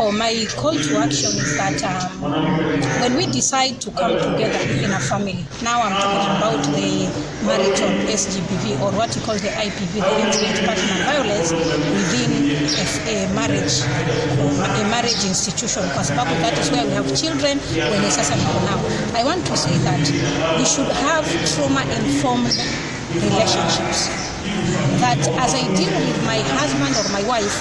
My call to action is that when we decide to come together in a family, now I'm talking about the marital SGBV, or what you call the IPV, the intimate partner violence within a marriage institution, kwa sababu that is where we have children when it's now. I want to say that we should have trauma-informed relationships. That as I deal with my husband or my wife,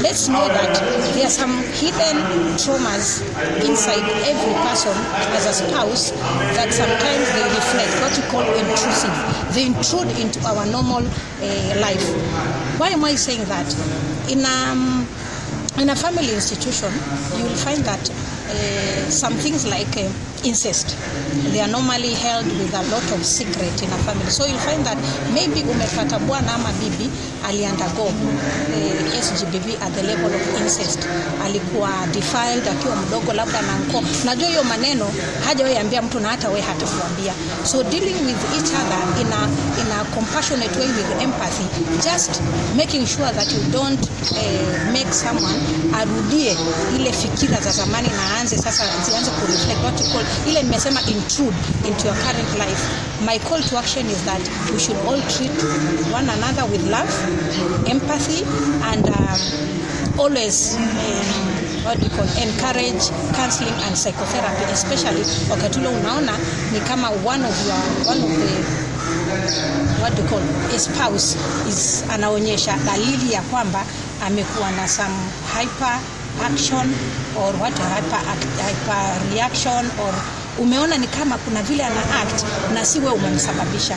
let's know that there are some hidden traumas inside every person as a spouse that sometimes they reflect what you call intrusive. They intrude into our normal life. Why am I saying that? In a family institution, you will find that some things like incest, they are normally held with a lot of secret in a family. So you'll find that maybe umepata bwana ama bibi aliundergo SGBV at the level of incest, alikuwa defiled akiwa mdogo labda na nko. Najua hiyo maneno hajawahi ambia mtu na hata wewe hatakuambia. So dealing with each other in a compassionate way with empathy, just making sure that you don't make someone arudie ile fikira za zamani na aanze sasa zianze ku reflect what you call ile nimesema intrude into your current life. My call to action is that we should all treat one another with love, empathy, and always encourage counseling and psychotherapy, especially wakati ule unaona ni kama one of the a spouse is anaonyesha dalili ya kwamba amekuwa na some hyper action or hyper reaction, or umeona ni kama kuna vile ana act na si wewe umemsababisha.